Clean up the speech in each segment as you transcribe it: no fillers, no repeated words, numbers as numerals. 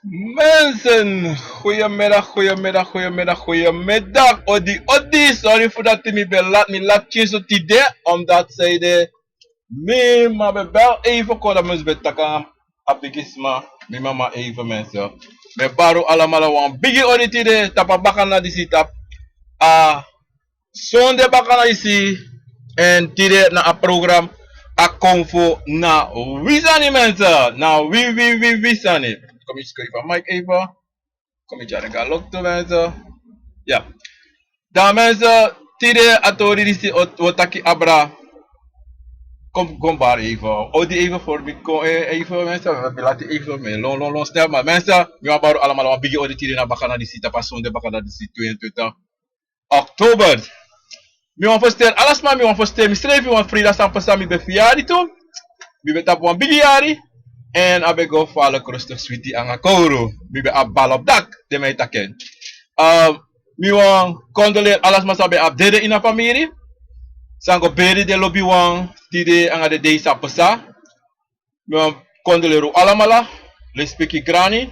Mensen, goedemiddag. Odi. Sorry voor dat u me laat kiezen tot idee, omdat zij de me maar be bel even kon dat me betaka abigisma, me mama even mensen. Me baro allemaal wan bigi odi tide, tapa bakana di si tap. Sonde bakana isi, en tide na a program a konfo na wisani mensen. Na wisani. Kom eens even, Mike even. Kom je jaren gaan lokto mensen. Ja. Dan mensen, tide atori disi otaki abra. Kom maar even. Odi even voor me. Kom even mensen. We laten even mee. Long snel. Maar mensen, we hebben allemaal een beetje odi tide na bakana disi. Tapasson de bakana disi 22 oktober. Mi wan verstel, alles maar mi wan verstel. Mi schrijf je wan vrida sampasa mi befiari toe. Mi betap wan biliari. En abe go fala krustig sweetie aan akoro. Mi be abal op dak. De mij taken. Mi wan condoleer alles maar sabi abdede in a familie. Sango beri de lobby wan tide anga de dei sapasa. Mi wan condoleer alamala. Le speki grani.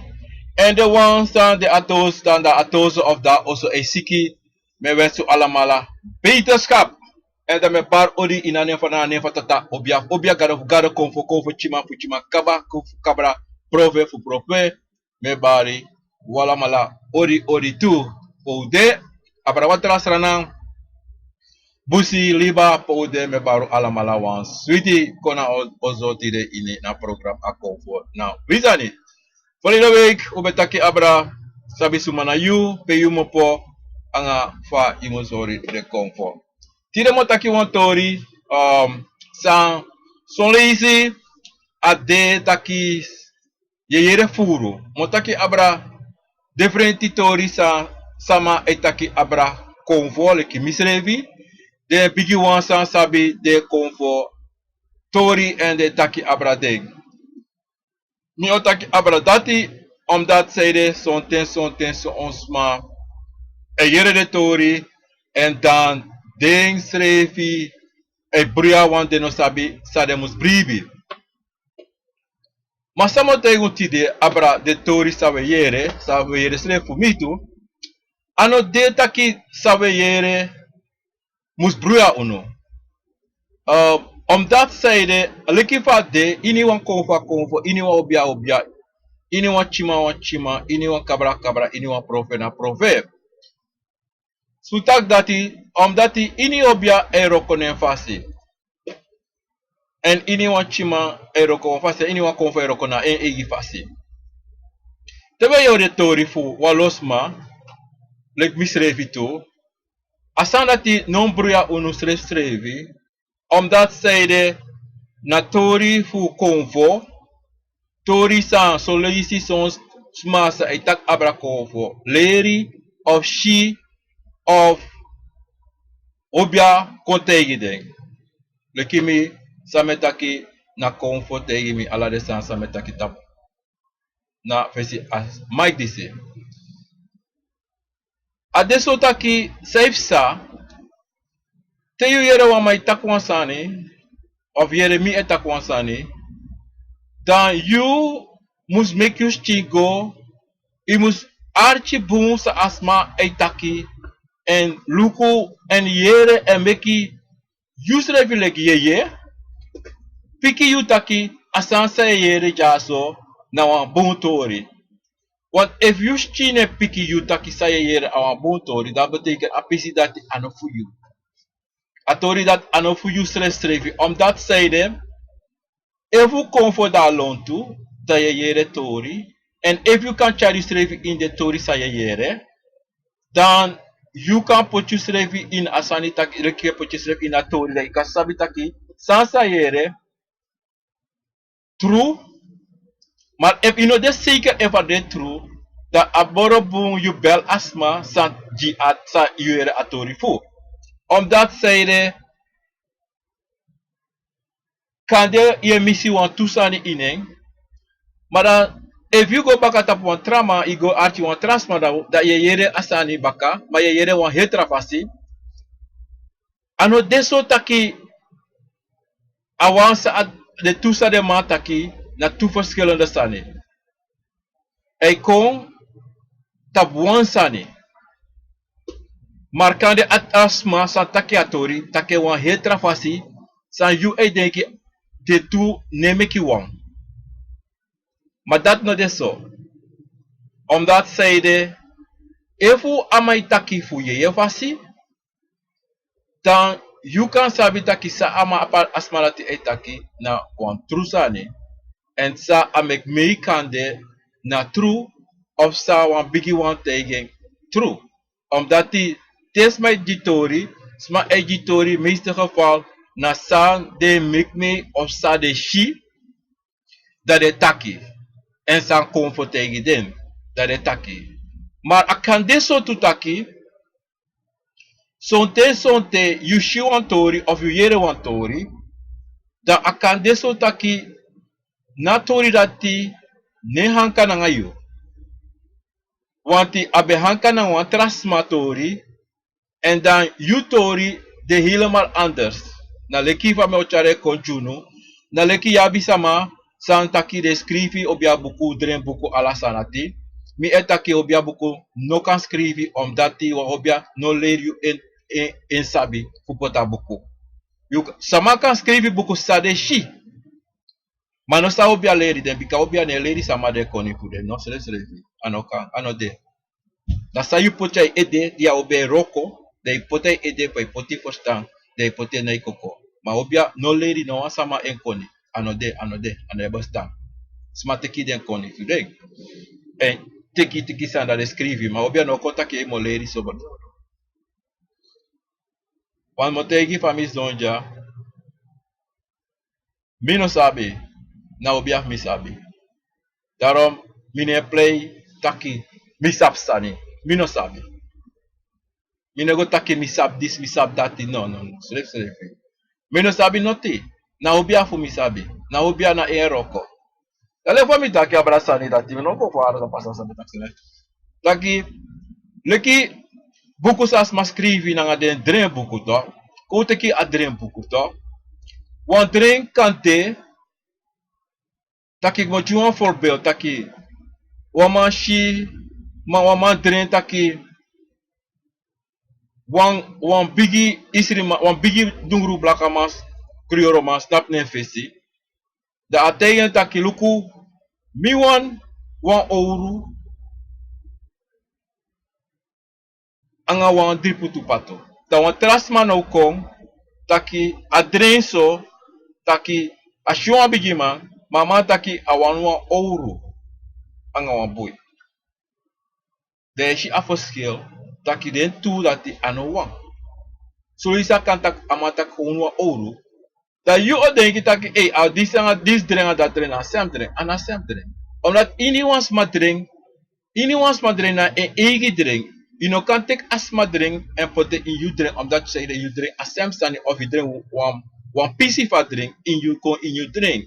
En de wan staan de atos staan de atos of da also e siki. Me wensu alamala beterschap. En dan me bar odi in ane van ane van tata obia gada konfo chima fu chima kaba konfo kabra prove fu profe me bari wala mala odi tu ode abra watra sranang busi liba ode me baru ala mala wan sweetie kona ozoti de ine na program a konfo na wizani volgende week ubetaki abra sabi sumana yu pe yu mopo anga fa imozori de konfo. Tire mo taki wan tori san son leisi ade taki yeyere furu mo taki abra differenti tori sa sama e taki abra konvo le ki misrevi de bigi wan san sabi de konvo tori en de taki abra deg mi o taki abra dati omdat zeide son ten so onsma e yere de tori en dan ding schrevi e bria wan de no sabi sademus bribi. Maar samo tegen tide abra de tori sawe yere schrefu mitu, ano de taki sawe yere mus bria uno. Omdat zeide, leki fa de, ini wan konfa, ini wan obia, ini wan chima, ini wan kabra, ini wan profe na proverb. Sutak dati, omdat ini obia e rokonen fasi. En ini wan chima eroko fase ini wan konfo eroko na en egi fase. Tebe yo de tori fu walosma lek misrevi tu. Asan dati non bruya unu strevi. Omdat zeide na tori fu konfo. Tori san so leisi son smasa itak abra konfo. Leri of she of obia kontegi den. Lekimi sametaki na konfo tegi mi ala de san sametaki tap na fesi as Mike disse. Adesso taki safe sa te yu yere wa mai takwansani of yere mi etakwansani dan you must make you chigo you must archi boom sa asma etaki en luku en yere en meki use refilek ye piki yu taki asansa yere jaso na wan bon tori. Want if you chine piki yu taki sa yere awan bon tori, dat betekent apisi dat ano fu yu. A tori dat ano fu yu strevi. Omdat zeide, if you kom voor da lontu, da yere tori, en if you kan chari strevi in de tori sa yere, dan you kan put you strevi in asani taki, reke put you strevi in a tori, like kasabi taki, sansa yere, true. Maar if you know de zeker even de true, dat aboro boom you bel asma san ji at sa yere atori fu. Omdat zeide kan de je missie wan toesani ineng, maar dan if you go back at wan trama, you go arti wan transma dat je yere asani baka, maar je yere wan hetrafasi. Ano deso taki awansa at de toesa de man taki na two verschillende sani. e kon tabuan sani. Marcando at asma san take atori, take wan hetra fasi, san yu e denki de tu nemeki wan. Maar dat no de so. Omdat zeide, efu amai taki fu ye fasi, dan you kan sabi taki sa ama apar asmalati e taki na wan trusani. En sa amek mei kande na true of sa wan bigi wan tegen true. Omdat die tes my editori, sma editori meeste geval na sa de make me of sa de shi dat de taki. En sa comfort tegen den dat de taki. Maar akan de so tu taki, sonte you shi wan tori of you yere wan tori, dan akan de so taki na tori dati ne hanka na ngayo. Wanti abe hanka na wan trasma tori en dan you tori de helemaal anders. Na leki van me ochare konjunu, na leki yabi sama san taki de skrivi obia buku dren buku ala sanati. Mi etaki obia buku no kan skrivi omdat ti wa obia no leer you in sabi fupota buku. You sama kan skrivi buku sade shi. Maar no sa obia leri den bika obia ne leri sama de koni fu den no selevi anoka anode. Da sa you potay ede dia obe roko de potay ede pa poti verstaan de potay nei koko. Maar obia no leri no sama en koni anode bestaan. Smateki den koni fu den. En teki sa da descrivi maar obia no konta ke mo leri so bat. Wan motegi famis donja mi no sabi na obia mi sabi. Daarom mine play taki misap sani. Mi no sabi. Mi no go taki misap this misap that no. Slave. Mi no sabi noti. Na obia fu mi sabi. Na obia na eroko. Dale fa mi taki abrasani dati mi no go fara sa pasa sa taki. Taki leki buku sas ma scrivi na nga den dren buku to. Ko teki a dren buku to. Wan dren kante taki mo juan voorbeeld taki waman shi waman dren taki wan bigi isri wan bigi dungru blaka mas krioro mas snap ne fesi da ategen taki luku mi wan ouru anga wan driputu pato da wan trasma no kong taki adren so taki ashuan bigi man mama taki awan wan ouro anga wan boy. De shi afoskel taki den tu dati ano wan. So isa kan tak amatak gewoon wan ouro. Da you o denki taki dis dren dat dren asem dren. Omdat ini wans ma dren na en egi dren. You no kan tek asma dren en pote in you dren omdat je zei dat you dren asem stani of you dren wan pisi fa dren in you dren.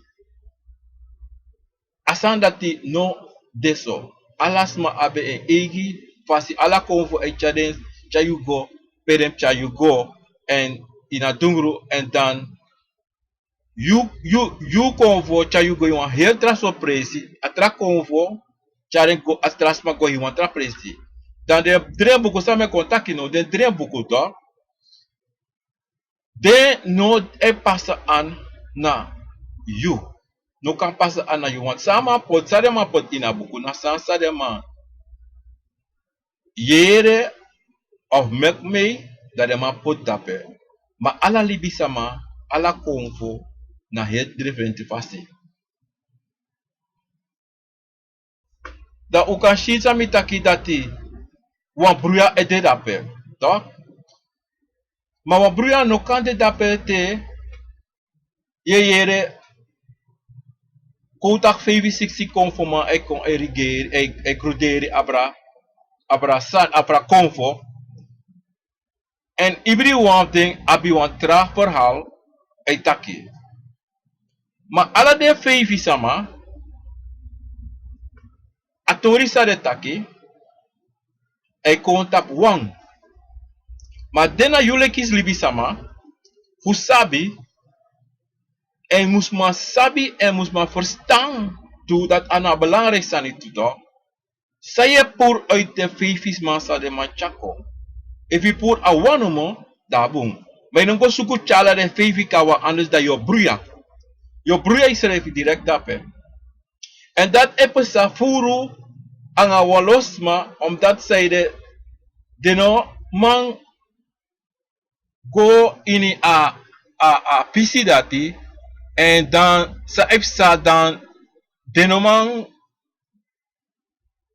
Asan dati no deso. Alasma abe en egi fasi ala konvo e chaden chayugo perem chayugo en ina dungru en dan you konvo chayugo yon heel tra sorpresi atra konvo charen go atrasma go yon tra presi. Dan de dren buku sa me kontaki no den dren buku to. Den no e pasa an na you. No kan pasa an na you want sama pot sadema pot ina buku na san sadema yere of make me dat de ma pot dape. Ma ala libi sama ala konvo na het driven fasi. Da ukashita mitaki dati wan bruya ede dape. To? Ma wan bruya no kan de dape te yere kotak 65 conforma e kon erigere e crudere abra san abra convo en ibri wan ding abi wan tra verhaal e taki. Ma ala de 5 sama atori sa de taki e kontap wan. Ma dena yulekis libi sama fu sabi en moest maar sabi en moest maar verstaan toe dat ana belangrijk zijn niet toe. Saya pour uit de feefis masa de machako. If you pour a one mo, dabung. May nung ko suku chala de feefi kawa anders da yo bruya. Yo bruya is refi direct dape. En dat epesa furu ang a walosma om dat zijde de no man go ini a pisi dati en dan sa epsa dan de no man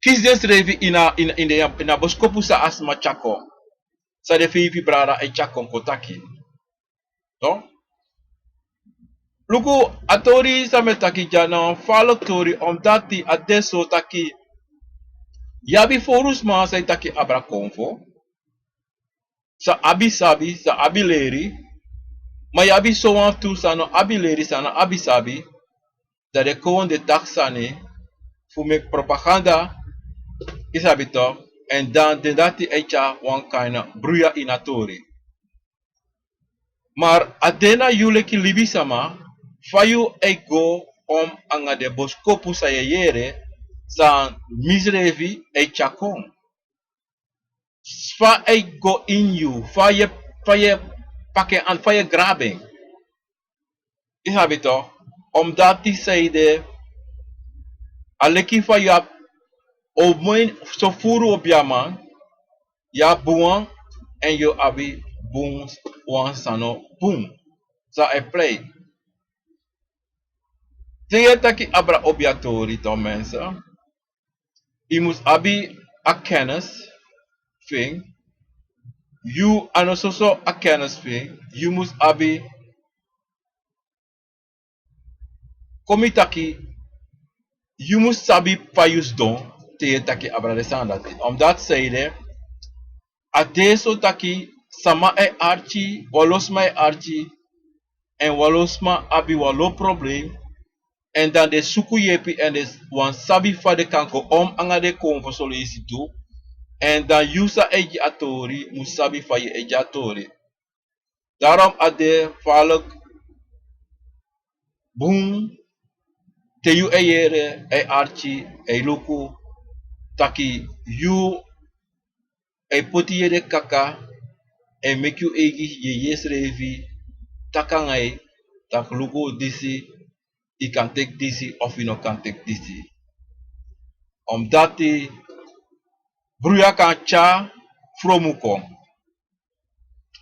kis des revi ina boskopu sa asma chako. Sa de feefi brada e chako kotaki. No? Luku atori sa metaki jana follow tori om dati adesso taki yabi forus ma sa taki abra konfo sa abi sabi sa abi leri ma yabi so wan tu sa no abi leri sa no abi sabi da de kon de taxane fu make propaganda isabi to en dan de dati echa wan kaina bruya inatori maar adena yuleki libisama fayu ego om anga de boskopu sa yere san misrevi e chakon. Fa ego in you, fa je pakken aan, fa je grabbing. Is habito, omdat die zeide, aleki fa ya, o moin so furu op ya man, ya buang, en yo abi boom, wan sano, boom. Sa e play. Tegen taki abra obiatori to mensen. Je moet abi a kennis ving. You anososo a kennis ving. You moet abi komitaki. You moet sabi payus don. Tegen taki abra de sandati. Omdat zeide. Adeso taki sama e archi. Walosma e archi. En walosma abi walo probleem. En dan de suku yepi en de wan sabi fa de kanko om anga de konvo solicito. En dan yusa eji atori, musabi fa je eji atori. Daarom ade valk boom te yu eyere e archi e luku taki yu e poti ye de kaka e make you egi ye yes revi takangai tak luku disi. You can take this of you no can take this. Omdat die bruya kan cha fromukon.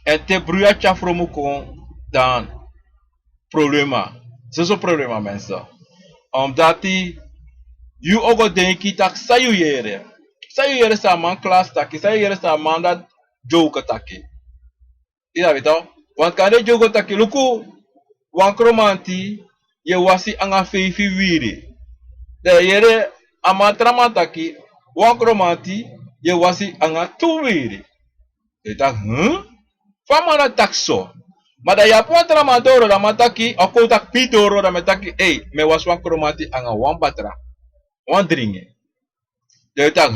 En te bruya cha fromukon dan problema. Zo problema mensen. Omdat die you ogo denki tak sayu yere. Sayu yere sa man class taki. Sayu yere sa man dat joke taki. Ida bito? Want kan de joke taki luku wan kromanti ye wasi anga feifi wiri. De yere amatramantaki wakromati ye wasi anga tu wiri. Eta Fama takso. Mada ya po tramadoro da mataki ako tak pidoro da mataki me was wakromati anga wambatra. Wandringe. De eta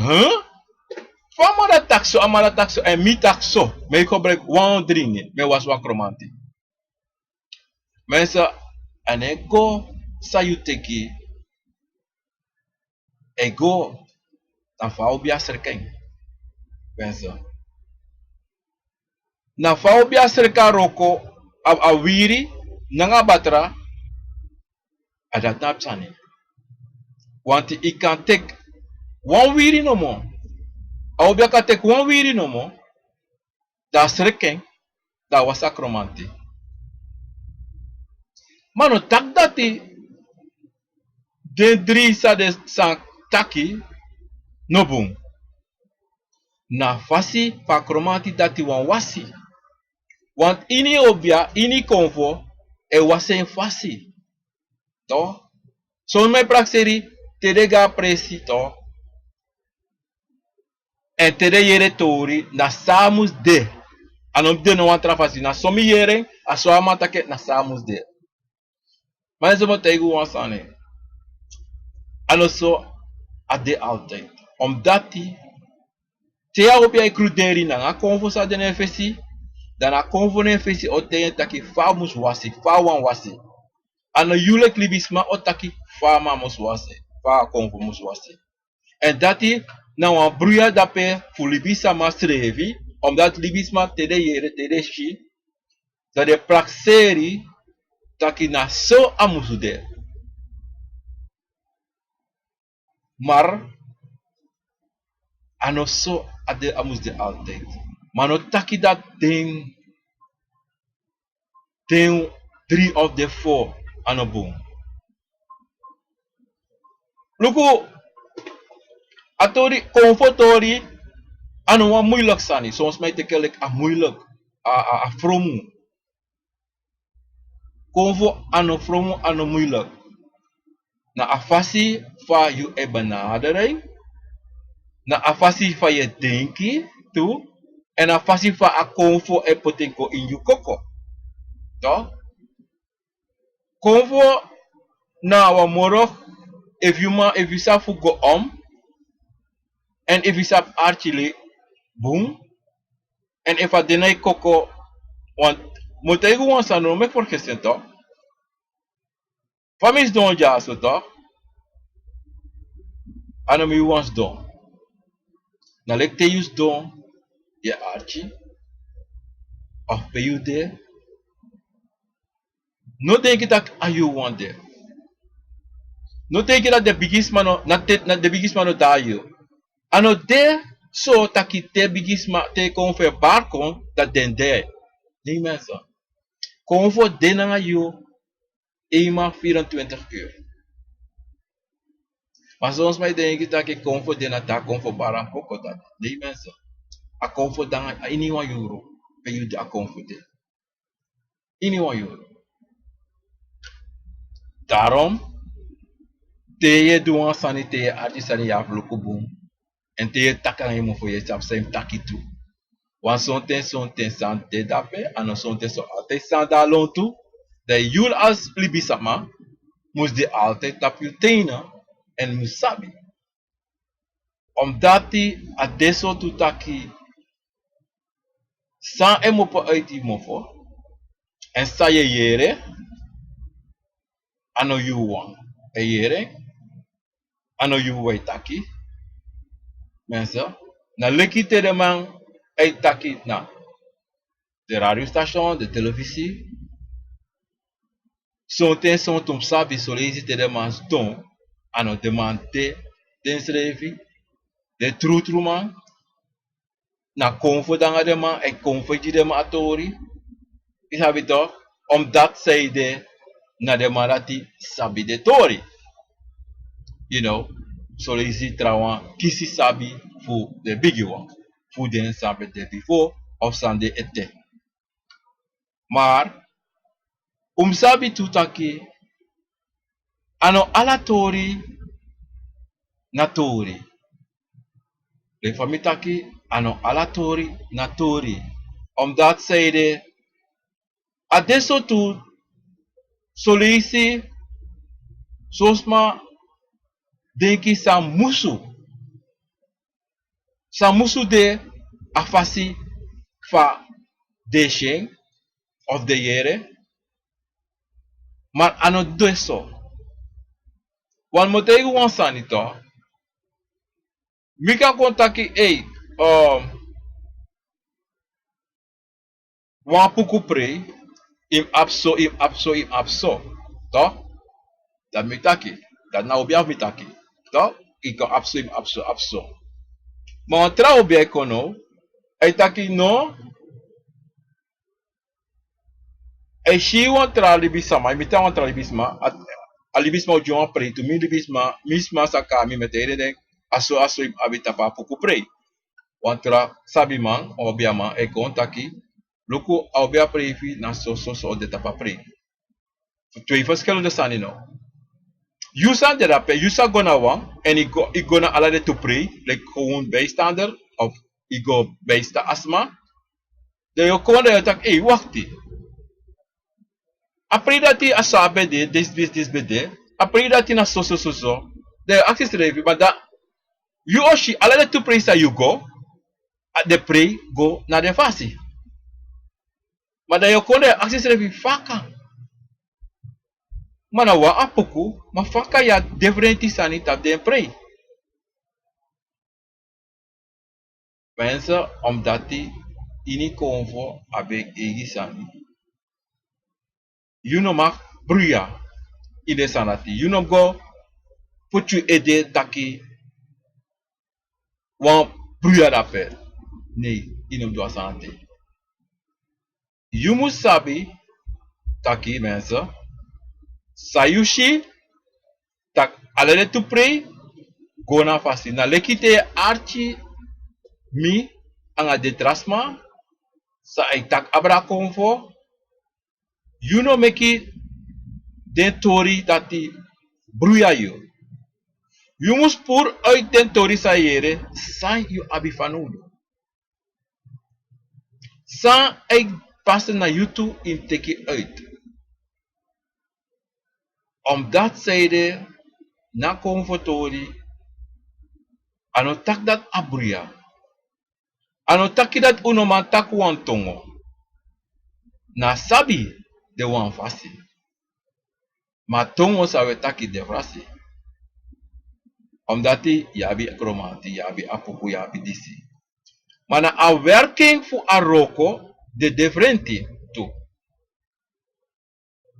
Fama takso amala takso en mi takso. Me ko break wandringe me was wakromati. Mensa en ego sayuteki ego na faobia serkeng pensa na faobia serka roko awiri nanga batra ada tapsani want I can take one wiri no more awobia kan take one wiri no more da serkeng da wasakromanti mano tak dati de drisa de san taki nobum na fasi pa kromati dati wan wasi want ini obia ini konvo e wasen fasi to so me praxeri te dega presi to en te de yere tori na samus de anom de no antra fasi na somi yere aso amata ke na samus de mas eu botei o wansane also ade altijd omdat die te op jij cruderi na a convo sa de nefesi dan a convo nefesi o te taki famus wasi fa wan wasi ano yule klibisma o taki fa mamos wasi fa convo mus wasi en dati na wan bruya dape fu libisama strevi, omdat libisma tede yere tede shi, dat de prakseri taki na so amusude. Maar ano so ade amusde altijd. Maar no taki dat ding 3 of the 4 ano boom. Luku atori comfortori ano wa moeilijk sani. Soms mij tekelik a moeilijk. A fromu. Comfort ano fromu ano moeilijk. Na afasi fa you e benadering. Na afasi fa je denki tu. En afasi fa a comfort e potenko in you koko. Toch? Comfort na wa morog if you sa fu go and if you sa archile boom and if a denai koko want motego wan sa no me for question to famis don ja so to ano mi wants don na lek te use don ye archi of pay you there no think it that you want there no think it that the biggest man not the biggest man da you ano there so taki te biggest man te confer barcon dat den there nee mensen convo denanga you eenmaal 24 uur. Maar soms mij denk ik dat ik comfort den attack comfort barang poko dat. Nee mensen. A comfort dan a anyone euro. Ben je de a comfort den. Anyone euro. Daarom te je doen sanite je artis aan je aflopen boom. En te je takken je moet voor jezelf zijn takkie toe. Want zo'n ten sante dape. En zo'n ten zo altijd staan daar loon toe. Dat jullie als libisama moest die altijd op je tenen en musabi. Omdat die adesso tutaki san emopo uit die mofo en sa je yere ano you wan e yere ano you waitaki mensen na leki te de man e taki na de radiostation de televisie son tum sabi solezi te de man don ano demande den srevi de true man na comfort danga de man e comfort di de man atori isabi toch omdat zij de na de marati sabi de tori you know so lazy trawan kisi sabi fu de bigi one fu den sabi de before of sande ete maar sabi tutaki ano ala tori na tori le famitaki ano ala tori na tori omdat zij de adesso tu solisi sosma denki sa musu de afasi fa deshen of de yere maar ano deso wan motegu wan sanito mika kontaki wan puku pre im abso to dat mitaki dat na obiaf mitaki to iko abso ma tra obi ekono ai taki no e shi wan tra libisama imita wan tra libisma alibisma o juan pre to mi libisma misma saka mi metere den aso im abita pa puku pre wan tra sabi man obiama e kontaki Loko albea previ na so de tapa pre. Twee verschillende sani no. Yusa de rape, Yusa gona wan en ik gona alade to pre, like gewoon bijstander of ik go bijsta asma. De yo kon de tak wacht. Apre dat die asabe de this bede. Apre dat die na so. De access revi, maar da you oshi alade to pre sa you go. At the pre go na de fasi. Maar dat je kon de acties revi faka. Maar nou wa apoku, maar faka ya differenti sanita den pre. Mensen, omdat die ini convo avec Egisani. You no mag bruya. Ide sanati. You no go put you ede taki wan bruya d'appel. Nee, inom doa sanati. You must sabi taki mensen. Sayushi tak alele tu pray go na fasi. Na lekite archi mi anga detrasma sa ay tak abra convo. You no make it den tori dati bruya you. You must pour uit den tori sa yere san you abi fanudo. San ay passe na YouTube in teki uit. Omdat zijde na convotori ano tak dat abruya. Ano taki dat uno man tak wan tongo. Na sabi de wan fasi. Ma tongo sa we taki de frasi. Omdat yabi kromanti, yabi apuku, yabi disi. Mana a werking fu a roko de differenti tu.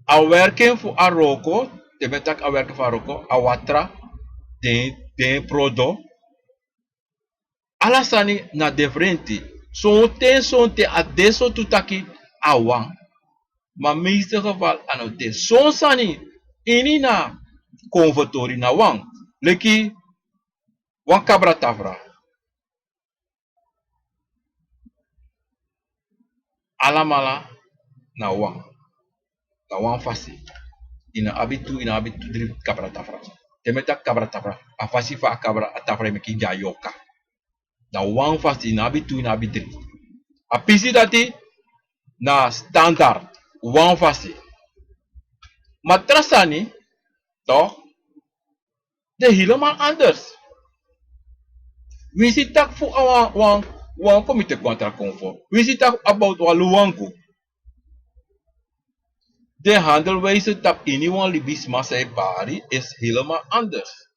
A werking fu a roko, de betak a werking fu a roko, a watra, den prodo. Alasani na differenti. Sonte a deso tutaki a wang. Maar meeste geval ano te sonsani ini na convertori na wang. Leki wan kabra tafra. Alamala na wang. Na wang fasi. Ina abitu drip kabra tafra. Temeta kabra tafra. A fasi fa a kabra a tafra meki jayoka. Na wang fasi ina abitu drip. A pisi dati na standard. Wang fasi. Matrasani toch? De helemaal anders. We zien tak voor wan comité contra conform. We zien tak about waluwangu. De handelwijze tap in wan libis masai bari is helemaal anders.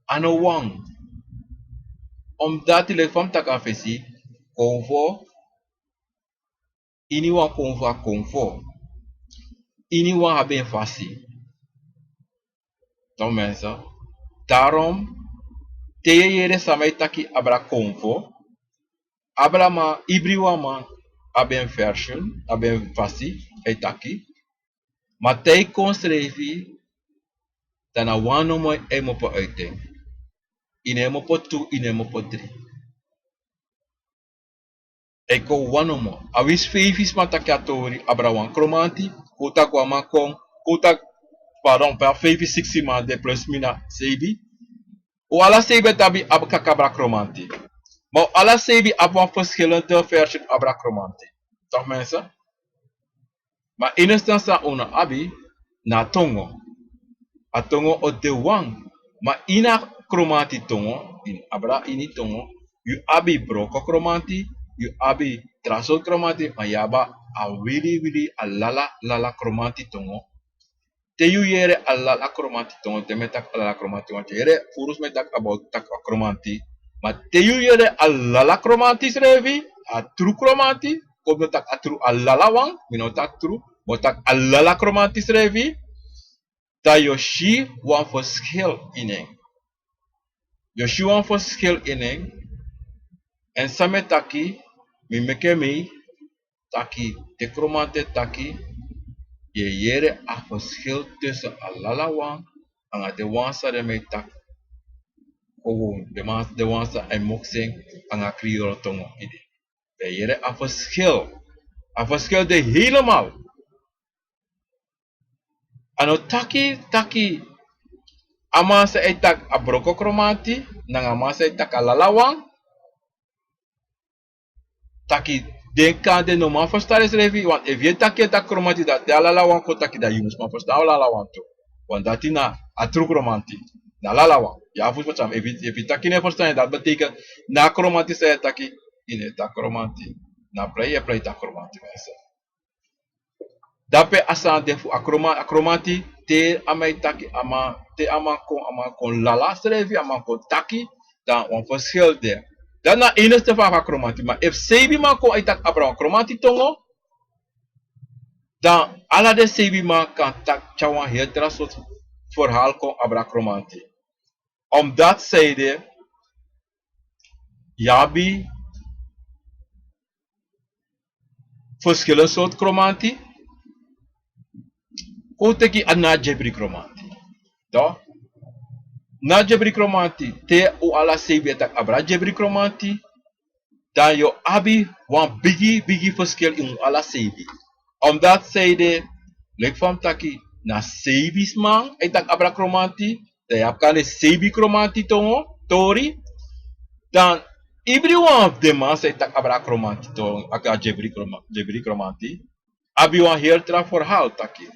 Ano wang. Omdat die van tak afesi conform. Ini wan conform. Ini wan hebben fasi. Dan mensen. Daarom teyere samai taki abra convo. Abra ma ibriwa ma aben version, aben fasi etaki. Ma tei konstrevi dana wano mo emo po uiting. Inemo po 2, inemo po 3. Eko wano mo. Awis fevis matakiatori abra wan kromanti. Kutak wamakong. Kutak pardon, per fevis 6 ma de plus mina sebi. O alla sebi tabi ab kakabra kromanti. Maar alla sebi ab wan verschillende version abra kromanti. Toch mensen? Maar in instantie una abi na tongo. A tongo o de wang. Maar ina kromanti tongo, in abra ini tongo, you abi broko kromanti, you abi trasol kromanti, maar yaba a wili a lala kromanti tongo. Te you yere a lala kromanti tongo, te metak a lala kromanti, want yere furus metak about tak kromanti. Maar te you yere a lala kromanti srevi, a true kromanti, kom metak a true a lala wang, minotak true, motak a lala kromanti srevi, dat Yoshi wan verschil ineng. Yoshi wan verschil ineng. En same taki, mi meke mi, taki, de kromante taki, je yere a verschil tussen a lala wan, en a de wansa de me tak, gewoon, de wansa en moksing, en a kriol tongo ide. Je yere a verschil de helemaal. Ano taki, amasa etak a broko kromati, nang amasa etak a lalawang, taki denka de no man verstaan is revi, want if je taki etak kromati dat de lalawang ko taki da you must man verstaan lalawang to. Want dat na a true kromati, na lalawang. Ja, voet wat sam, if je taki ne verstaan, dat betekent na kromati sa taki, in etak kromati. Na play tak kromati mensen. Dape asan defu akromati te amai taki ama te ama kon lala strevi ama kon taki dan een verschil there. Dat na enigste van chromantie. Maar if sebi man ko itak abra chromantie tongo, dan alla de sebi man kan tak chawan heel tra soort verhaal kon abra chromantie. Omdat zij de jabi verschillende soort chromantie, koteki ana jebri chromantie. Toch? Na jebri chromantie, te u ala sebi tak abra jebri chromantie, dan yo abi wan bigi verschil in ala sebi. Omdat zij de lek van taki na sebis man etak abra chromantie, de yap kan de sebi chromantie tongo, tori, dan every one of them man say tak abra chromantie tongo, aka jebri chromantie, abi wan heel tra verhaal taki.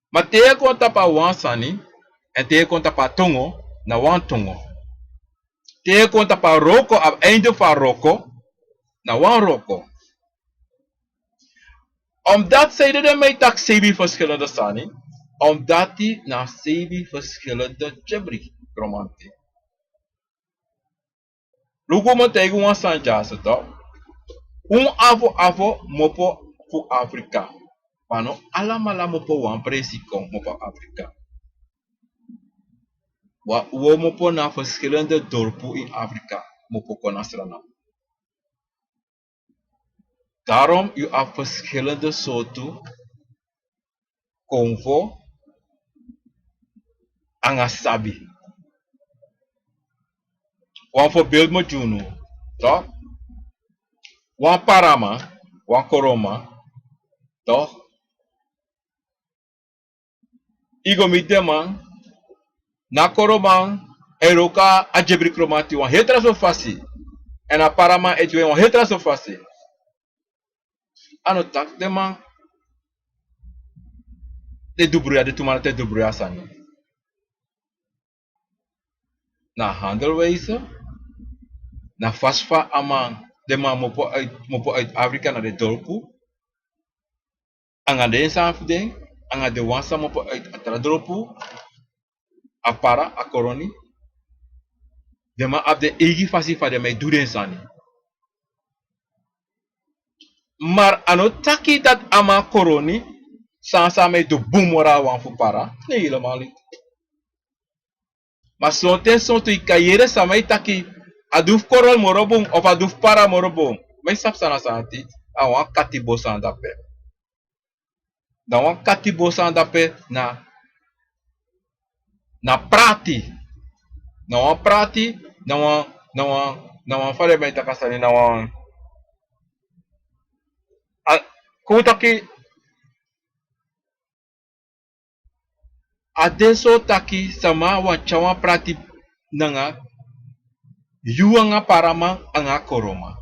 Maar te kon tapa wan sani, en te kon tapa tongo, na wan tongo. Te kon tapa roko, ab einde van roko, na wan roko. Omdat zij er mij tak sebi verschillende sani, omdat die na sebi verschillende jebri chromantie. Lugu mo tegen wan san jase to. Avo mopo fu Afrika. Pano alamala mopo wan presikon mopo Afrika. Wa uwo mopo na verschillende dorpen in Afrika mopo konasrana. Daarom u hebt verschillende soorten konvo angasabi. Wan voorbeeld mo juno, toch? Wan parama, wan koroma, toch? Igo midema, na koroma, eroka ajebri kromati wan hetra so fasi. En a parama etwe wan hetra so fasi. Ano tak de man, de dubruya de tumana te dubruya sani. Na handelwijze, na fasfa amang de man mopo uit Afrika naar de dorpu. Anga de ensafde, anga de wansa mopo uit atra dorpu. Apara, a koroni. De man ab de egi fasi fa de mij duden sani. Maar ano taki dat ama koroni, sansa mij de boemora wan fu para. Nee, helemaal niet. Maar sonten sonten i kayere sa mij taki aduf korol morobum of aduf para morobum. Mij sap sana santi, a wan katibo san dape. Dan wan katibo san dape na prati. Na wan prati, na wan fale mij takasani na wan. Kutaki adeso taki sama wan chawan prati nanga yuanga parama anga koroma.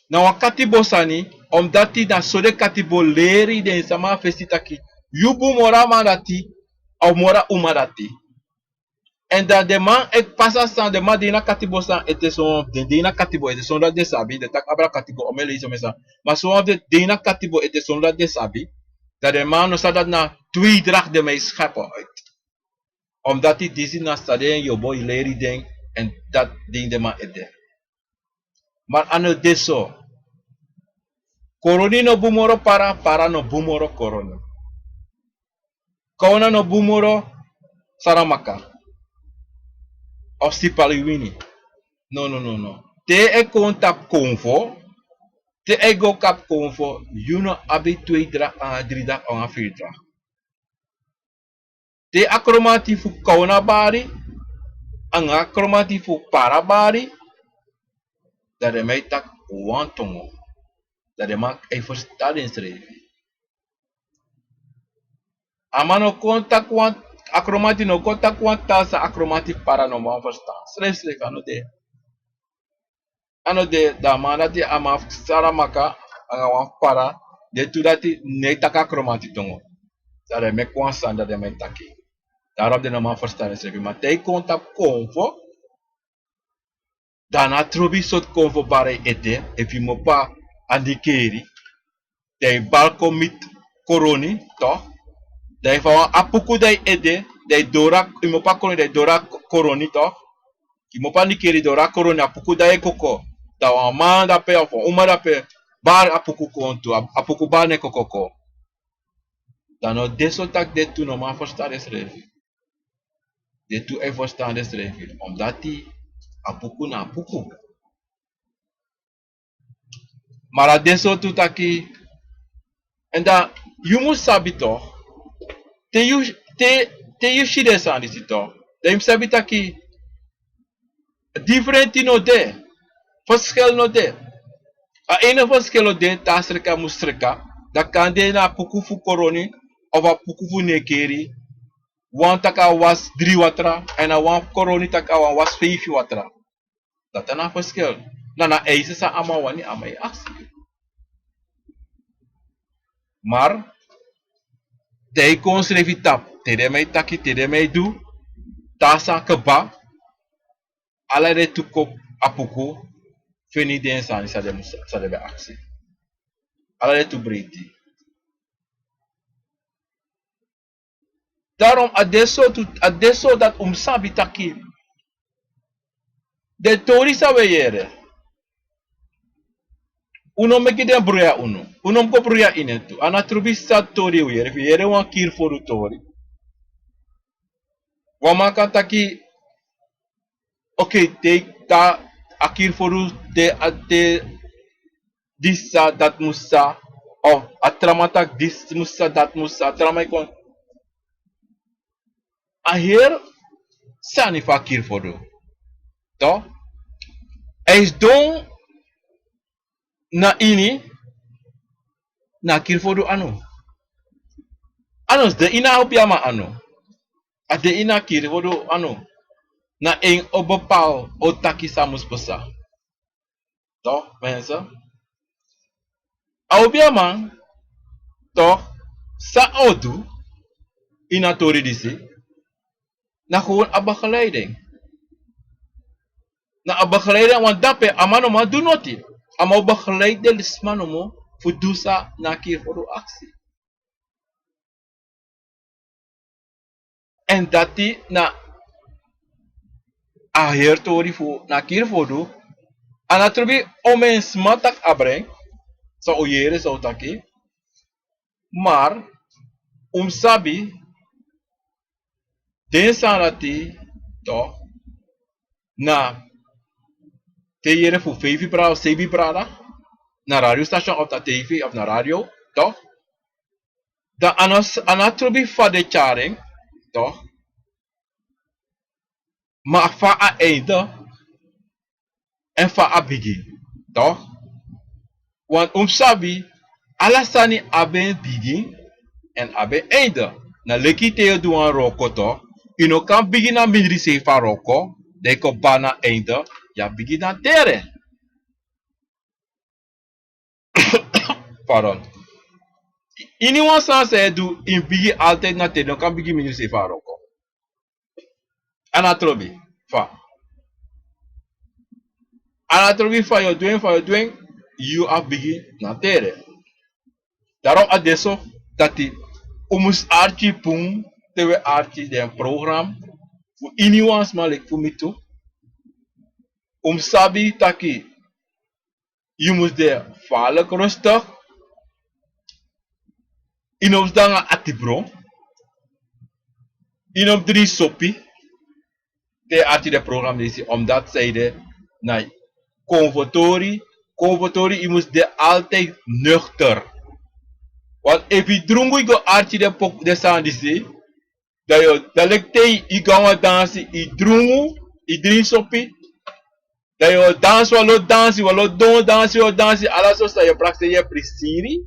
Na wan katibo sani, omdat die na sode katibo leri den sama festi taki yubu mora mandati au mora umadati. En dat de man ek passa san de man dina katibo san ete son de dina katibo ete son dat de sabi de tak abra katibo omele iso mesa. Maar so de dina katibo ete son dat de sabi dat de man no sadat na twee drag de mij scheppen uit. Omdat die disi na stade yo boy leri den en dat ding de man ete. Maar ano deso koroni no bumoro para no bumoro koroni. Kauna no bumoro saramaka. Of sipaliwini. No. Te e kontap konvo. Te e go kap konvo. You no abi 2 drag aan 3 drag aan 4 drag. Te akromati fu kauna bari. Ang akromati fu para bari. Dat de mij tak wantongo. Dat de mak e verstadingsrevi. Amano kontak want akromati no kontak want tasa akromati para no man verstaan. Schrijf ano de da mana di ama saramaka anga wan para de tu dati ne taka akromati tongo. Dat de mek wan san dat de mij taki. Daarom de no man verstaan is revi. Maar te kontak konvo. Dana trobi sot konvo bare ete. If you mopa andikeri. De balko mit koroni toch. Dai fa apuku dai ede, dai dora, imo pa koroni dai dora koroni toch? ki mo pa ni keri do rakoroni apuku dae koko. Da wan man dape of uma dape bar apuku kontu apuku bar ne kokoko. Dan no deso tak de tu no man verstaan des revi. De tu e verstaan des revi. Omdat die apuku na apuku. Maar a deso tu taki. En dan, you moet sabi toch. Te you shide san disi toch. Dan you sabi taki. Different no de. Verschil no de. A ene verschil no de. Tasreka musreka. Da kan de na apuku fu koroni. Of apuku fu nekeri. Wan taka was 3 watra. En a wan koroni taka was 5 watra. Dat is een verschil. Nou, na eisen sa ama wani ama je actie. Maar, te kon schreef tap. Tede mij taki, tede mij do. Tasa keba. Ala de tukop apuku. Fini den san sa de be actie. Ala de tu breiti. Daarom, adesso dat sabi taki. De tori sa weyere. Uno meki den bruya uno. Uno mko bruya inetu. Ana trubi sa tori weyere. Weyere wan kir foru tori. Wamaka taki. Okay, take ta akir foru de disa dat musa. Of atramatak dis musa dat musa. Atramay kon. Aher sani fa akir foru. To? Is don na ini na kirfodu anu. Anos de ina opiama anu. A de ina kirfodu anu. Na een bepaal otaki samus besa. Toch, mensen? A opiama toch sa odu ina tori disi na gewoon a begeleiding. Na a begeleiding want dape amano ma do noti. Ama begeleide lismano mo fudusa na kirfodu actie. En dati na aher tori fu na kirfodu anatrobi omen smatak abreng sa oyere sa utaki. Maar sabi den sanati to na te yere fu 5 bra of 7 bra na radio station of na TV of na radio, toch? Dan anatrobi fa de charing, toch? Maar fa a einde en fa a begin, toch? Want sabi alasani aben begin en aben einde. Na leki te do an roko to, ino kan begin na mindri se fa roko, de ko bana einde, ja begin na tere. Pardon. Ini wan san se do in bigi altijd na te, no kan bigi mindri se fa roko. Anatrobi, fa. Anatrobi fa yo doing, you have begin na tere. Daarom adesso dati umus archi pum tewe archi den program fu iniwans malik fu mitu sabi taki you must de falek rustig inoms danga atibro inom drie sopi te archi de program desi omdat zijde na convotori je moest de altijd nuchter. Want if you drungu go archi de pok de sandisi, dat je dat te i gawa dansi i drungu i drink sopi, dat je dans walo dansi ala so sta je praxe je prisiri.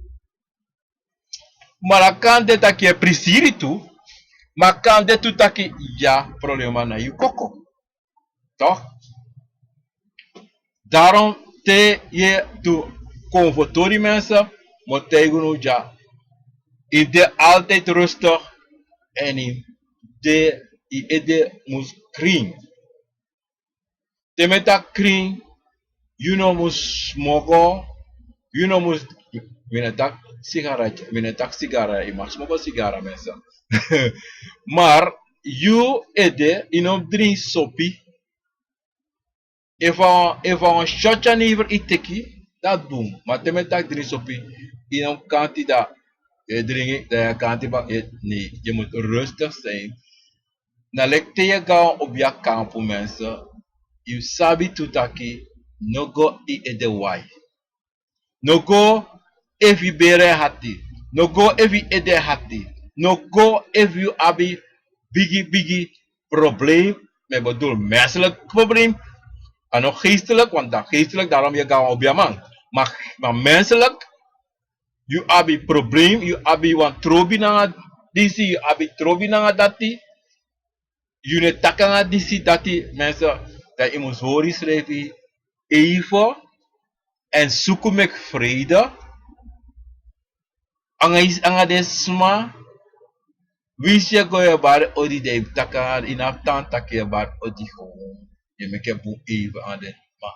Maar kan de tak je prisiri tu, maar kan de tu taki ja problema na je koko. Toch? Daarom te je tu convotori mensen, moet tegen ja. In de altijd rustig en in de moest kring. De met dat kring, you know moest smoken, you know moest winnen dat sigaret, winnen dat sigara, je mag smoken sigara mensen. Maar you ede in op drink sopi, If een shotje never iteki, dat boom. Maar temetak drie sopi, in een kanti dat je drinkt, dat je kanti ba, nee, je moet rustig zijn. Na lekte je gaan op je kampo mensen, you sabi tutaki, no go i e de wai. No go if you bere hati. No go if you ede hati. No go if you abi biggie probleem. Ik bedoel menselijk probleem. En ook geestelijk, want dat geestelijk, daarom je gaat op je man. Maar menselijk, you abi probleem, you abi want trobi na disi, you abi trobi na dati. You ne takanga disi dati mensen, dat je moet horen schrijven, even en zoeken met vrede. Anga desma wisje go je bar odi de taka inaf tan tak je bar odi gewoon. Je meke boe even aan de ma.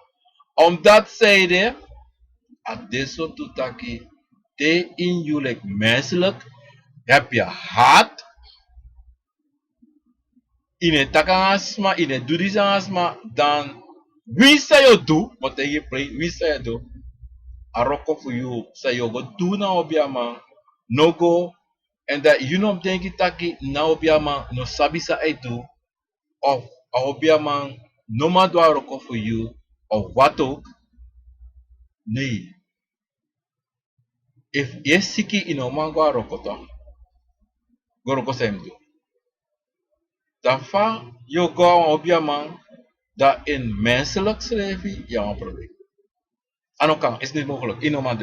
Omdat zeide adesso tutaki te in jullie menselijk heb je hart in het takasma in het durisasma dan wie sa yo do wat je play wie sa yo do aroko for you sa yo go do na obiama no go and that you know denki taki na obiama no sabisa edu of obiama no mado aroko for you of what ook nee if yesiki ino mango aroko to goroko semdu dan fa yo go obiama dat in menselijk schrijven ja een probleem anokan is niet mogelijk ino man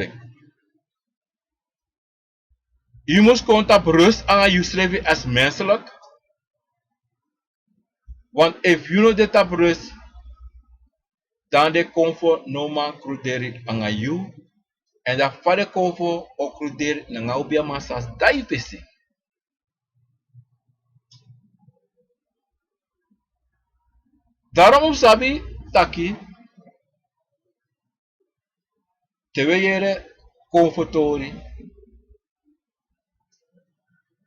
je moet gewoon op rust aan je schrijven als menselijk. Want if you know dat op rust, dan de comfort no man cruderi aan you. En dat van de comfort ook cruderi na ngau bia masas dai pesi. Daarom sabi taki tewe yere comfortori.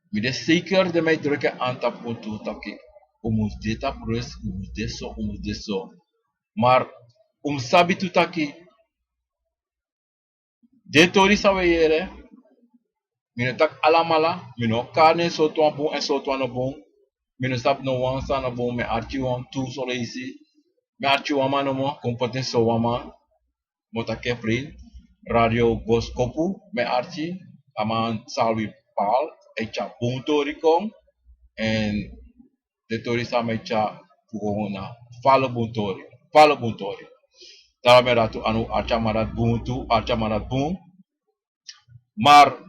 Mi de zeker de mij drukken aan tap puntu taki. Omus dit op rust, omus dit zo, omus dit zo. Maar sabi tu taki de tori sawe yere. Mino tak alamala, mino carne so tuan bon en so tuan no bon. Mino sap no wan sa no bon me archi wan tu so isi. Me archi wama no mo, kompoten so wama. Mota kefrin, radio boskopu, me archi. Aman salvi pal, echa bon tori kong. En de tori sa me echa pugona, falo bon tori. Tara me ratu anu archa marat bon tu, archa marat bon. Maar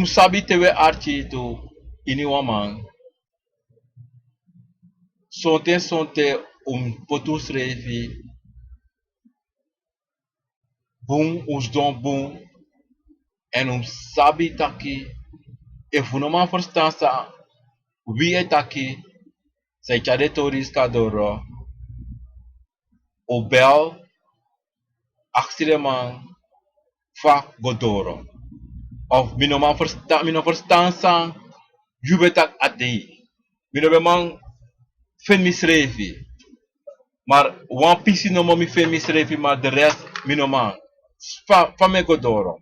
sabi tewe archi tu ini waman sonte potus revi boom uns don boom en sabi taki if you no man verstaan sa wie e taki sai chade toris kadoro o bel aksire man fa godoro of mino verstaan sa jubetak adi mino be man fen misrevi maar one piece no mo mi fen misrevi maar de rest mino man fa me godoro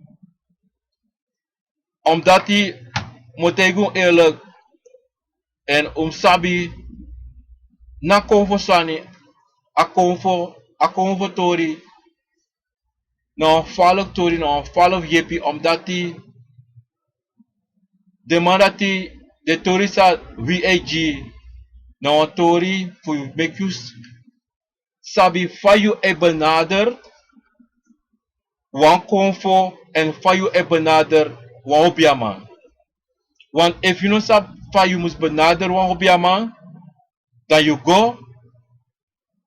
omdat hij motegu eerlijk en sabi na konfo sani a konfo tori na follow tori na follow yepi omdat hij de man dat hij de tori sa VAG na tori for make you sabi fa you e benader wan konfo en fa you e benader wan opiaman want if you no sab fa you must benader wan opiaman dan you go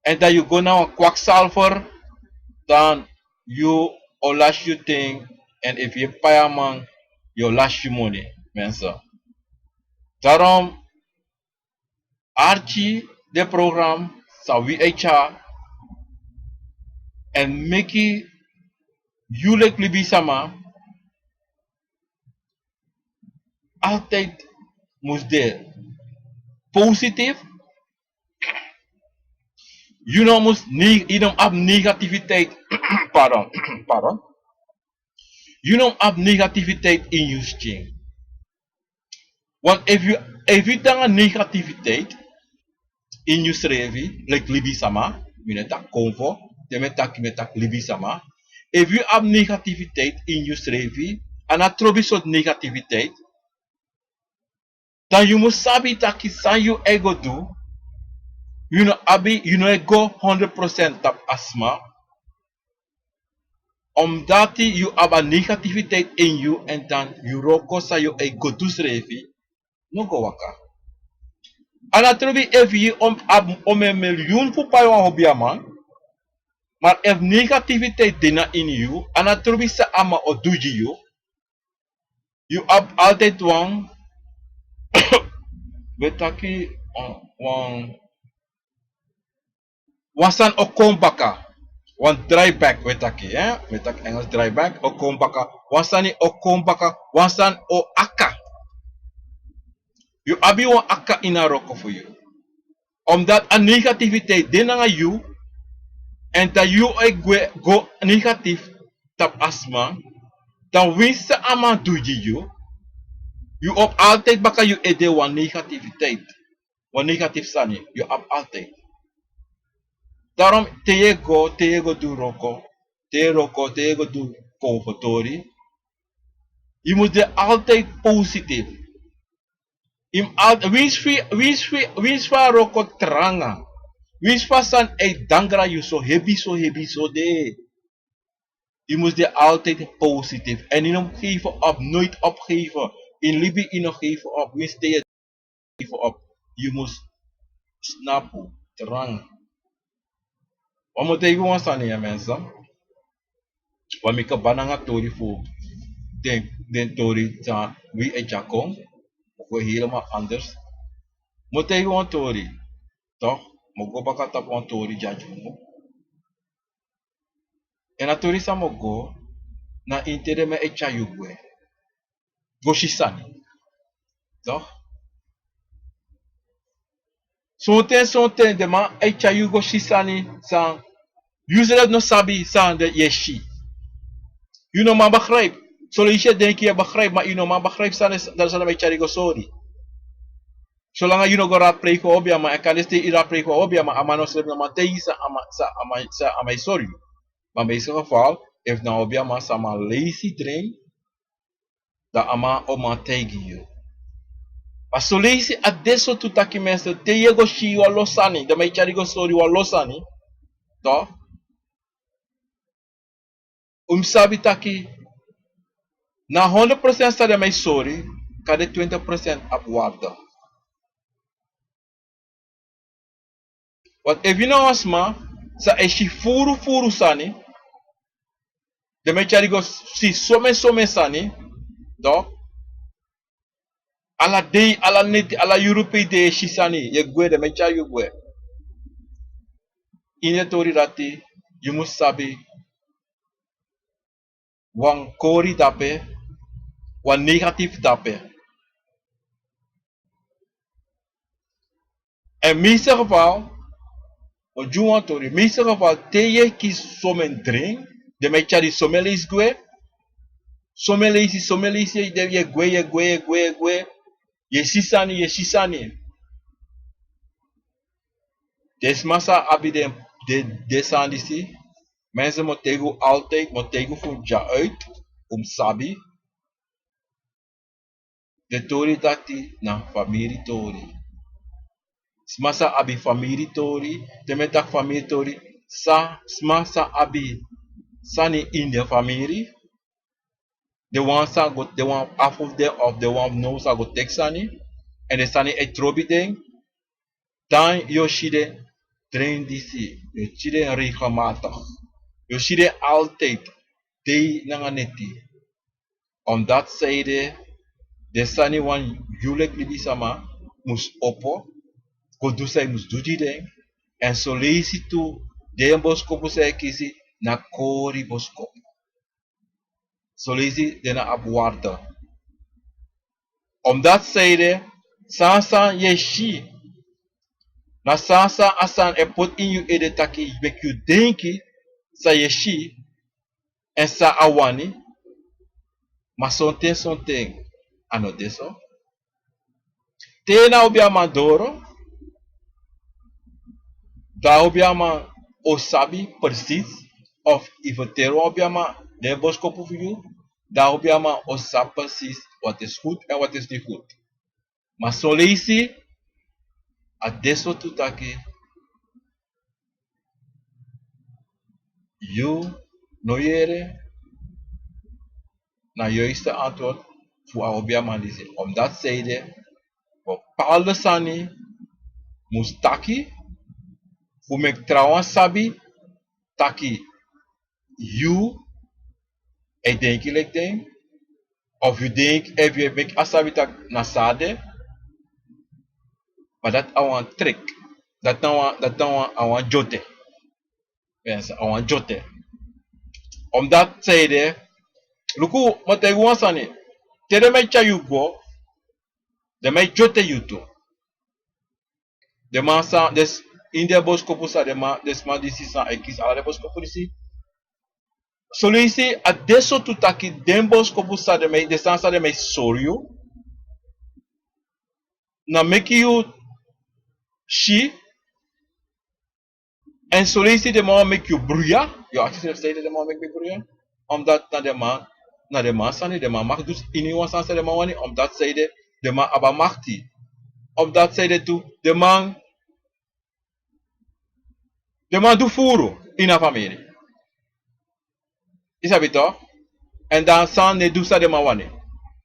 en dan you go naar een kwakzalver dan you olash you thing en if je payaman you lash you money mensen daarom Archie de program sa WHR en Mickey jullie libi sama altijd moest de positief Je don't have negativiteit. Pardon, pardon. Je don't have negativiteit in je string. Want if you dan negativiteit in je schrijven, like Libi Sama, je tak convo, je tak Libi Sama. If you have negativiteit in je schrijven, en dat trobi soort negativiteit, dan je moet sabi dat je san je ego do, you know ego 100% tap asma, omdat you have a negativiteit in you en dan you roko sa je ego do schrijven, no go waka. En dat trobi if je om een miljoen voor pa je hobby man, maar if negativiteit dina in you, en dat trobi sa ama o doji you have altijd wetaki wasan o kombaka, wan dryback wetaki, wetak Engels dryback o kombaka, wasani o kombaka, wasan o aka. You abi wan aka in a roko for you. Omdat a negativiteit dina you, en dat you go negatief tap asma, dan winst ama doji you op altijd baka you ede wan negativiteit. Wan negatief sani, you op altijd. Daarom te do roko, te do convertori. Je moet er altijd positief. Wins van roko tranga. Wins van san e dangra you so heavy so de. Je moet er altijd positief. En in hem geven op, nooit opgeven. In Libi in nog geven op. Wins te geven op. Je moet snappen, tranga. Wat moet ik gewoon staan hier mensen? Wat ik bananga tori voor den tori dan wie het jakong of helemaal anders. Moet ik gewoon tori, toch? Mogo baka tap on tori jajumo. En na tori sa mogo na intere me echa yugwe. Goshisani, toch? Sonten de man echa yugo shisani san. Usually no sabi san de yeshi. You know maar begrijp. Zolang je denk je begrijpt, maar you know maar begrijp san dan zal ik charigo sorry. Zolang you know go rap play ko obia ma kan este ira play ko obia ma amano slip na matei sa ama sorry. Maar in deze geval if na obia ma sama lazy drink da ama o ma tegi you. Maar so lazy adesso tu taki mensen te yego shi wa losani, da mai charigo sorry wa losani. To sabi taki na 100% sa de mai sorry, kada 20% upward. Want if you know asma, sa eshi furu sani, de mai charigo si some sani, do ala day, ala neti, ala Europe de eshi sani, ye gwe de mai charigo gwe. Ine tori rati, you must sabi, wan kori dape, wan negatif dape. En meeste geval, o juwan tori, meeste geval, te ye ki somen drink, de mai chari somelis gwe, somelisi, de ye gwe, ye sisani. Desmasa abi de sandisi, mensen moeten altijd, voor ja uit, sabi, de tori dati na familie tori. Smasa abi familie tori, de metak familie tori, smasa abi sani in de familie. The one sa go, the one half of the one no sa go tek sani, en de sani e trobi ding, dan yoshide train disi, yoshide regelmatig, yoshide altijd, day nanganeti. Omdat zijde, de sani wan julek libi sama, mus oppo, go do say mus do die ding, en so lazy to, de boskopo say kisi, na kori boskopo. So lazy de na abwarda. Omdat zijde, san yeshi, Na sansa asan e pot in you ede taki make you denki sa yeshi en sa awani ma sonten ano deso. Te na obiama doro da obiama osabi precies of ivotero obiama de boskopu voor you. Da obiama osabi precies wat is goed en wat is niet goed. Maar solisi adesso tutaki you noyere na juiste antwoord voor obiama disi. Omdat zeide bepaalde sani mustaki voor mek trouwens sabi taki you ik denk like ding of you denk if you make asabi tak nasade maar dat awan trick dat awan jote yes awan jote omdat zeide luku mategu wasani tere me chayu go de me jote yuto de masa des India boskopu sa de ma des ma disi sa ekis ala de boskopu disi solisi adesso tutaki den boskopu sa de me de sansa de me soryu na make you she en solisi de ma make you bruya yo actually say de ma make me bruya omdat na de ma sani de ma mag dus ini wan sansa de ma wani omdat say de ma abamachti omdat say de tu de man do furo in a familie. Is dat toch? En dan san ne do sa de ma wani.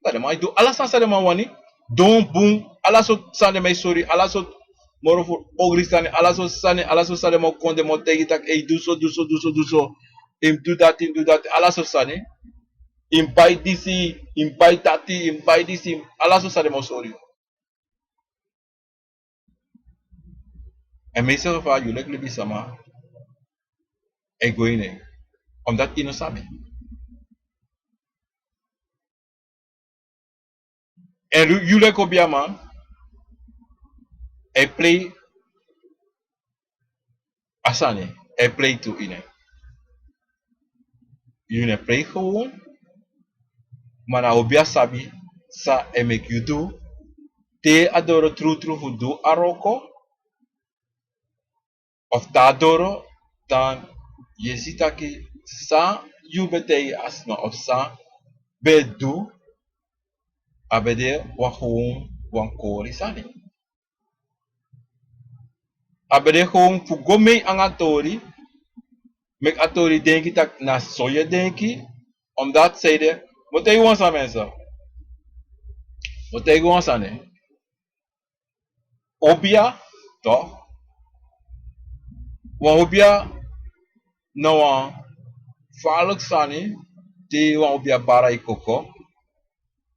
Dat de ma do ala sansa de ma wani. Don boom ala so san de ma sorry ala so moro for ogri sani ala so sa de ma konde mo tegi tak e do so. Im do that ala so sani. Im buy this, im buy that, im buy this, ala so sa de ma sorry. En meestal geval you like libi sama. E go in omdat je no sabe. En you like obiama e play asane e play to ine. You ne play gewoon maar na obia sabi sa e make you do te adoro true fu do aroko of ta adoro dan je ziet dat sa you betei asma of sa bedu abede wa gewoon wan kori sani. Abede gewoon fu gome ang atori mek atori denki tak na soye denki omdat zeide wat hij wants aan mensen. Wat hij wants aan obia toch? Wan obia nou een vaarlijk sani die wan obia bara ikoko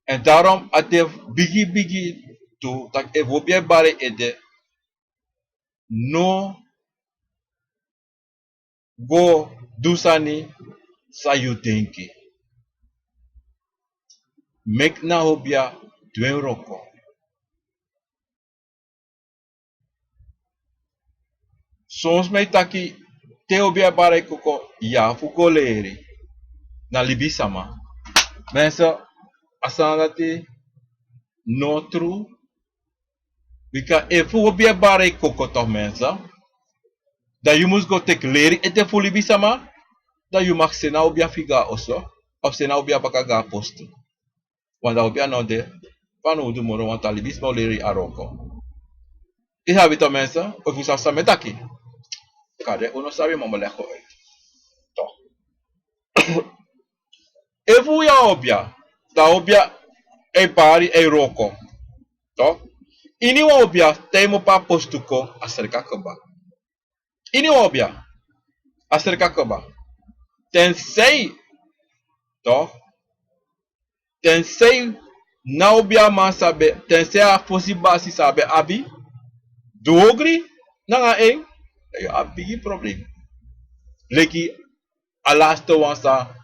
en daarom at de bigi to tak e obia bara ede no go do sani sa you denki. Mek na obia dwen roko. Soms mij taki te obia bara ikoko ya fuko leri na libi sama. Mensen asanati no true. Because if you obia bara ikoko toch mensen. Dat you must go take leri ete fu libi sama. Dat you mag sena obia figa also. Of sena obia bakaga postu. Want dat obia nou de van hoe doen moro want alibi small leri aroko. Is het toch mensen? Of you sa metaki. Kade uno sabe mama leko uit. Toch. Evu ya obia. Da obia e pari e roko. Toch? Ini wa obia temo pa postuko acerca keba. Ini wa obia acerca keba. Tensei. Toch? Tensei na obia man sabe. Tensei a fosi basi sabe abi. Dogri nanga eng. You have big problem. Leki alasto wansa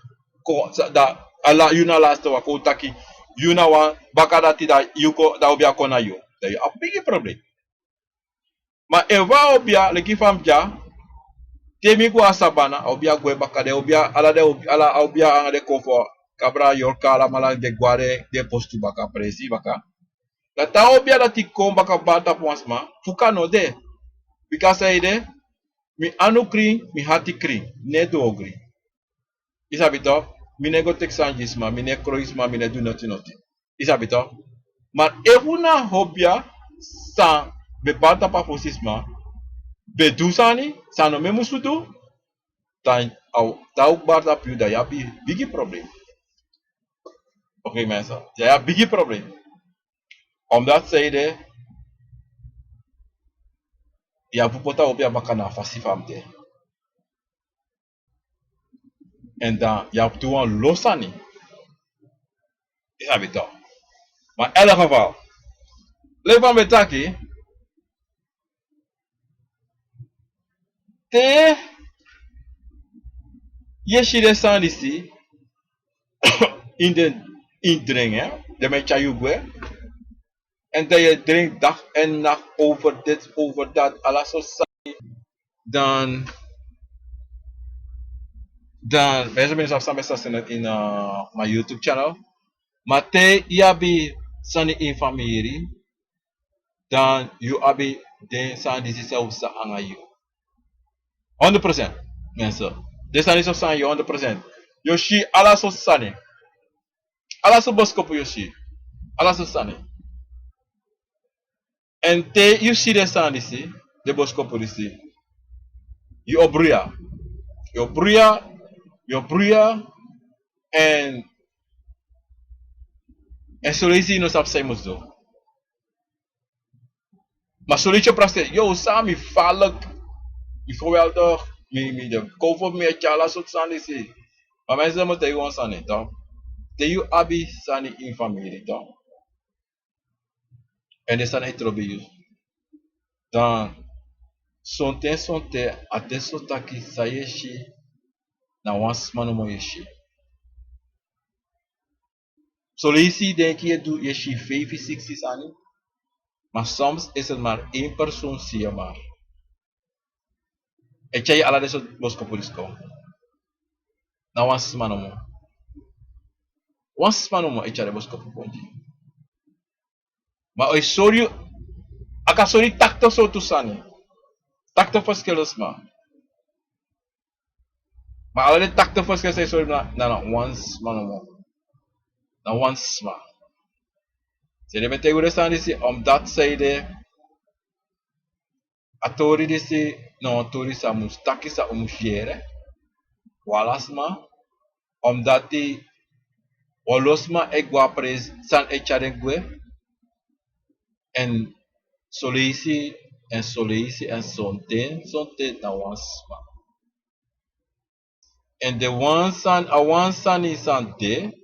ko da ala yuna alasto wa ko taki yuna wa bakada ti da yuko da obia kona yo. You have big problem. Ma eva obia le kifam ja temi kwa sabana obia gwe bakade obia ala de ala obia anga de kofo kabra yorka ala mala de guare de postu baka presi baka la ta obia la ti kom baka bata ponsma fuka no de because ide mi anu kri mi hati kri ne do ogri isabito mi nego texangisma mi ne croisma mi ne do nothing isabito maar evuna hobia san be bata pa fosisma be do sani sano me musudu dan tau barda più da ya bigi probleem. Oké mensen, ja bigi probleem. Omdat zij de ja pupota op ja bakana fasifamte. En dan ja op tuan losani. Is dat het toch? Maar in elk geval, leven met taki te je shire san disi in de indringen, de met chayugwe. En dat je drinkt dag en nacht over dit, over dat, alles zo dan mensen mensen samen staan in mijn YouTube channel. Maar te yabi sani in familie, dan you abi de san disi zelf sa angayu. 100% mensen. De san disi sa 100%. Yoshi alles zo sani. Alles zo boskopu yoshi. Alles zo sani. En te you see de san disi, de boskopu disi. You obruya. You bruya en solisi no sap sai musdo. Maar solietje praste, yo sami valk, mi geweldig, mi de kovo me chala sot sani si. Maar mensen moeten gewoon sani toch? Te you abi sani in familie toch? En de sani trobi dan sonte ateso taki sayeshi na wans mano mo yeshi. Solisi denk je doe yeshi 65 ani. Maar soms is het maar één persoon zie je maar. En jij alle deze boskopolis kom. Na wans mano mo. Wans mano mo echa de boskopolis. Maar oi sorry, aka sorry takto so tu sani. Takto verschillen maar. Maar alle takto verschillen zijn sorry na wans mano mo. Na wans ma. Zij met tegen de staan disi omdat zij de atori disi no atori sa mustaki sa umushire. Walasma omdat die olosma egwa pres san echarengwe en solisi en sonte na wansma. En de wansan a wansan is aan de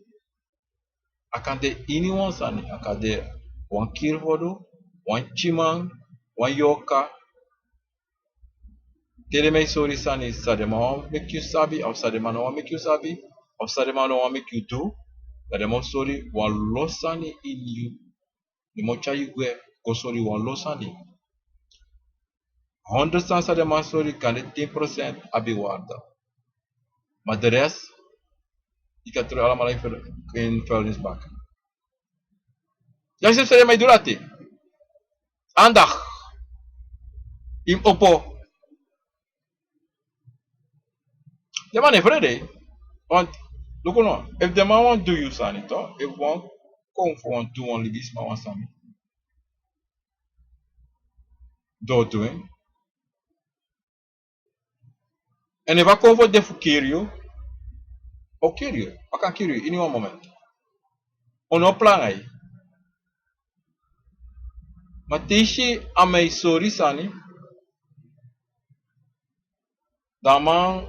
akan de ini wansani akan de wan kirhodo wan chimang wan yoka tele me sorry sani sadema make you sabi of sadema no make you sabi of sadema no make you do that the most sorry wan losani in you the mocha you go sorry wan losani 100 sadema sorry kan de 10% abi warda maar de rest ik heb terug allemaal in vuilnisbak. Jij zegt mij durati. Aandacht. Im oppo. The man is ready. Want look no. If the man want do you sani to, if one come for one do only this man want sani. Do doing. And if I come for the kill you, I'll kill you. I can kill you in one moment. On no plan aí. Matishi amei sorry sani. Daman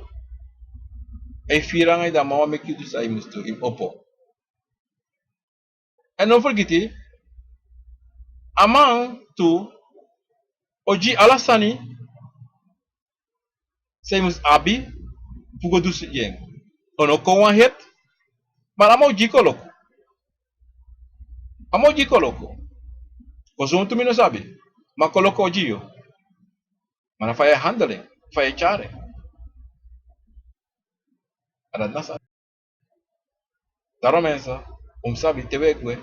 e firang ay daman make you do sa imus to im oppo. And don't forget it. Amang tu oji alasani sa imus abi pugo do si yen. Ono ko wan het. Mas amo oji koloko. Amo oji koloko. Koso tu mi no sabe. Ma koloko oji yo. Maar dan van je handeling, van je chare. En dat nasa. Daarom mensen, sabi te wekwe,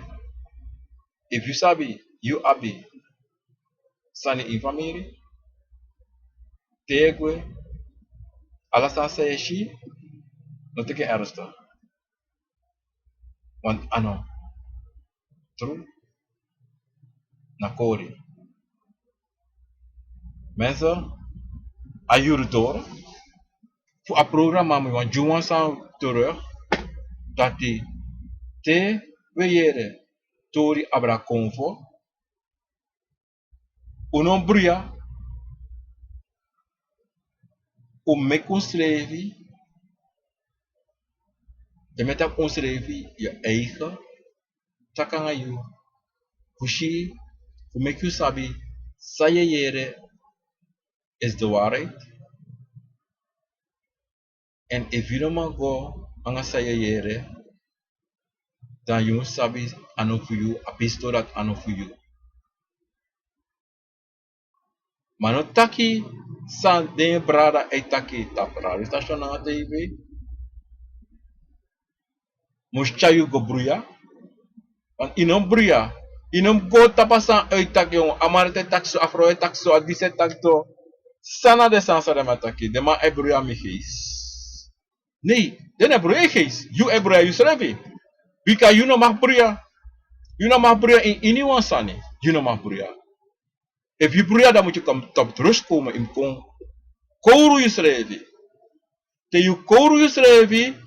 if you sabi, you abi, sani in family, te wekwe, alasan sa yeshi, no teke ersta. Want ano, true, na kori. Mensen, ayur door, voor een programma, want juwan san terug, dat die te weyere, tori abra convo, unon bria, mek ons schrijven, je met dat ons schrijven, je eigen, takanga you, fushi, mek you sabi, sayere is de waarheid. En if you don't go, anga sayere, dan you sabi, ano for you, a pisto dat ano for you. Mano taki, san den brada e taki tapra, station na TV, muschayu go bruya, want inom bruya, inom go tapasan e taki on, amarete takso, afro e takso, adise takto, sana de sansa de mataki, de ma e bruya mi gees. Nee, den e bruya gees, you e bruya you srevi, because you no mag bruya, you no mag bruya in anyone sani, you no mag bruya. If you bruya, dan moet je tot rust komen in kon. Kouru je schrijven. Te je kouru je schrijven,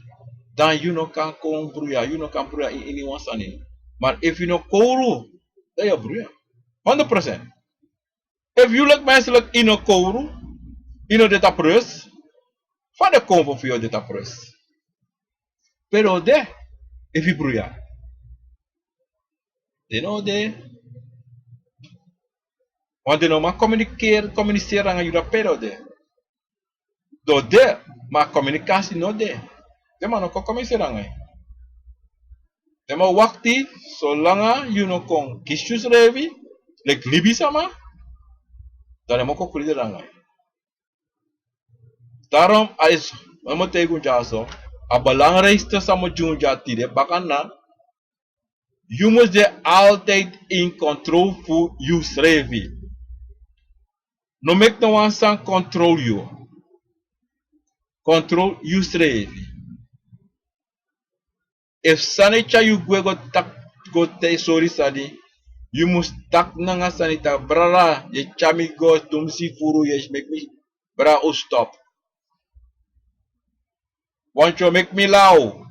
dan you no kan kon bruya. You no kan bruya in anyone sani. Maar if you no kouru, dan je bruya. 100%. If you like mensen in no kouru, in no data press, van de konvo voor je data press. Pero de, if you bruya. De no de. Want de no ma communiceren aan je pero de. Do de, maar communicatie no de. De man no kon communiceren aan je. De man wakti, zolang je no kon kiesjes revi, like libi sama, dan mo kon kulide aan je. Daarom is, we moeten tegen jaso, het belangrijkste samen junja tide, bakana, je moet je altijd in controle voor je schrijven. No make no one san control you. Control you schrijven. If sanita you go te sorry sadi, you must tak nanga sanita brara ye chami go tumsi furu ye make me bra o stop. Want you make me loud.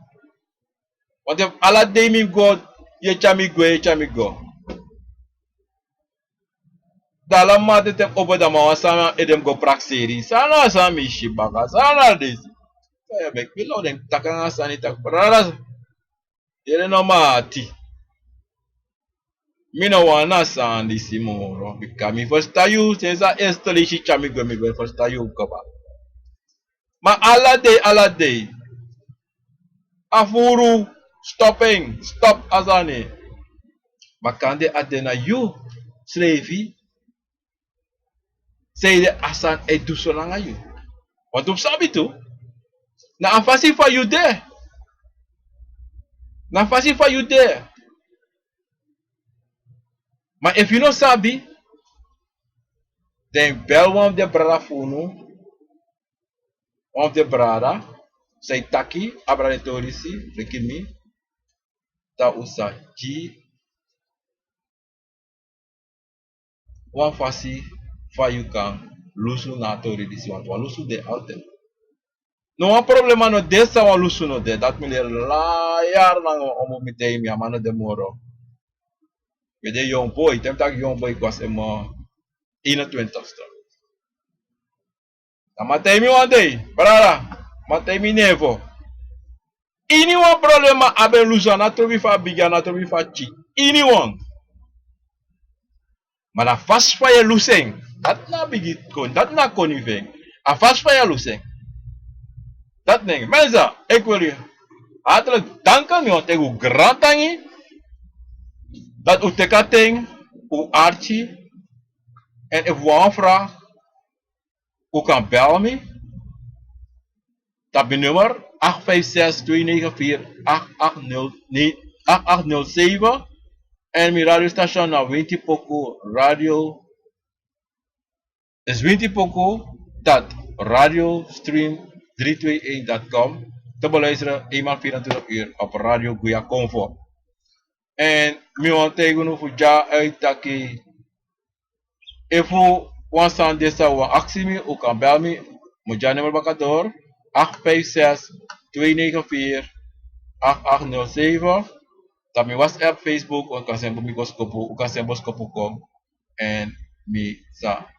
Want if ala day me go ye chami go. Dala mate te obo da ma sama edem go praxeri. Sana sami shibaka sana desi. So make me loud and takanga sanita brara. Yere no mati. Mi no wana sandi simoro. Because mi first you since I install shi chami go mi first you kaba. Ma ala day. Afuru stopping. Stop azani. Makande adena you slavey. Say the asan e dusolanga you. Wat op sabi tu? Na afasi for you there. Na afasi for you there. But if you no sabi, then bel one of the brother funu, one of the brother, say taki, abranitorisi, rekimi, ta usa ji, one fasi, fa you kan, lusu na tori disi one lusu de alte. No one problema no desa one lusu no de, dat meneer layar lang omo mitei mi amano de moro. With a young boy, tem tak young boy was em 21ste. Na matei mi one day, brara, matei mi nevo. Anyone problema abe lusa na trobi fa biga na trobi fa chi. Anyone. Maar na fast fire luseng, dat na bigi kon, dat na koniveng. A fast fire luseng. Dat neng, mensa, ik wil je hartelijk danken, want tegen uw grantangi, dat u tekating, uw archie, en if one vraag, U kan bellen me. Dat mijn nummer 856-294-8807. En mijn radiostation naar 20 Poco Radio is 20 Poco dat radiostream321.com te beluisteren eenmaal 24 uur op Radio Guya Convo. En mi want tegen voor ja uit dat ik even wansan desa wa actie me u kan bel me moet ja nummer bakador 856-294-8807. Dat mijn WhatsApp, Facebook, u kan zijn boskopo, u kan zijn boskopo kom en mi sa.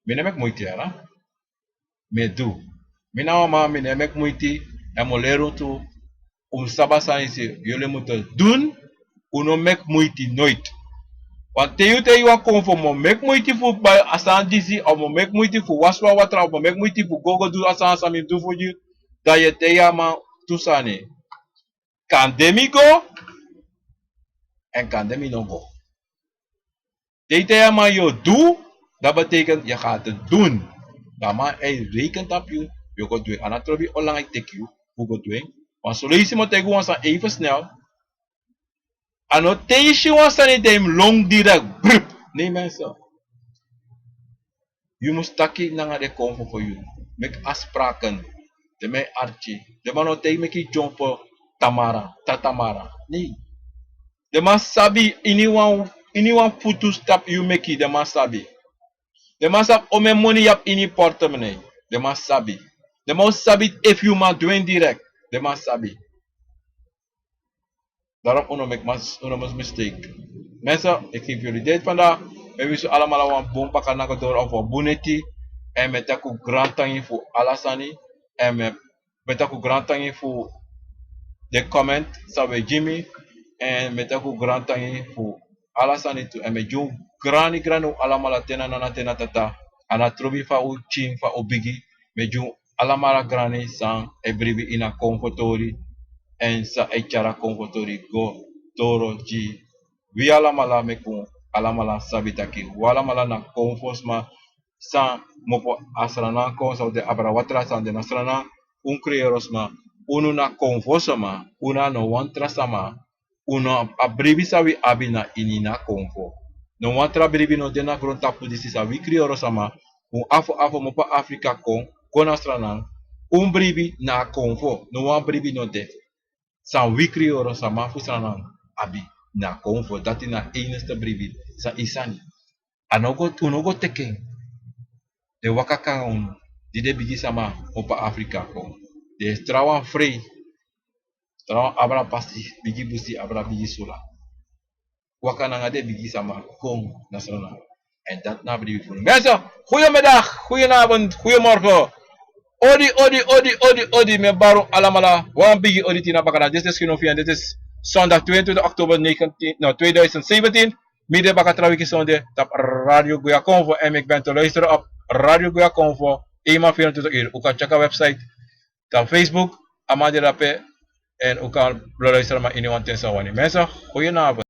Mi neem ik moeite ja, mi doe. Mi nou maar mi neem ik moeite en mo leren toe sabasa is jullie moeten doen, uno mek moeite nooit. Want te you kon voor mo mek moeite voor bij asan disi of mo mek moeite voor waswa watra of mo mek moeite voor gogo do asan sami do voor you dat je te ya ma tusane. Kan demi go en kan demi no go. Te ya ma yo do, dat betekent je gaat het doen. Dat maar hij rekent op je, je gaat doen. En dat probeer je online te you, hoe gaat doen. Want zo lees je maar tegen ons even snel. Annotation was niet hem long direct. Brup. Nee mensen. Je moet takkie naar de convo voor je. Met afspraken. De mij archie. De man not tegen me jumpen. Tatamara. Nee. De man sabi. Anyone put to stop you make it. De man sabi. De man sabi. Ome money yap in je portemonnee. De man sabi. De man sabi if you ma doen direct. De man sabi. Daarom uno mistake. Mensen, ik geef jullie dit vandaag. We willen allemaal een boom pakken naar door of een boneti. En met een grand tangi voor Alasani. En met een grand tangi voor de comment. Sabe Jimmy. En met een grand tangi voor Alasani toe. En met jou grani allemaal tena tata. En a trobi fa u ching fa u bigi. Met jou allemaal grani sang. E bribi in a comfortori. En sa echara comfortori go toro ji wi alamala mekun alamala sabitaki walamala na confosma san mopo asrana kon sa de abra watra san de nasrana un creerosma uno na confosma una no wantra sama uno abribi sawi abina inina confo no wantra bribi no de na gronta pudisi sa wi creerosama un afo mopo afrika kon asrana un bribi na confo no wan bribi no de San wikri oro sa mafusana abi na konfo dati na eneste bribi sa isani. Unogo teken de wakaka di de bigi sama opa Afrika ko. De trawan free. Trawan abra pasti bigi busi abra bigi sula. Wakana ngade bigi sama kong nasional. En dat na bribi voor. Mensen, goedemiddag, goedenavond, goedemorgen. Odi, me baro alamala. Wan bigi odi tina bakana. Dit is Genovian. Dit is zondag 22 oktober 2017. Midden bakatrawiki zonde. Tap Radio Guya Convo. En ik ben te luisteren op Radio Guya Convo. Eenmaal 24 uur. U kan checken website. Tap Facebook. Amadi Rape. En u kan luisteren maar in uw antenne. Mensen, goedenavond.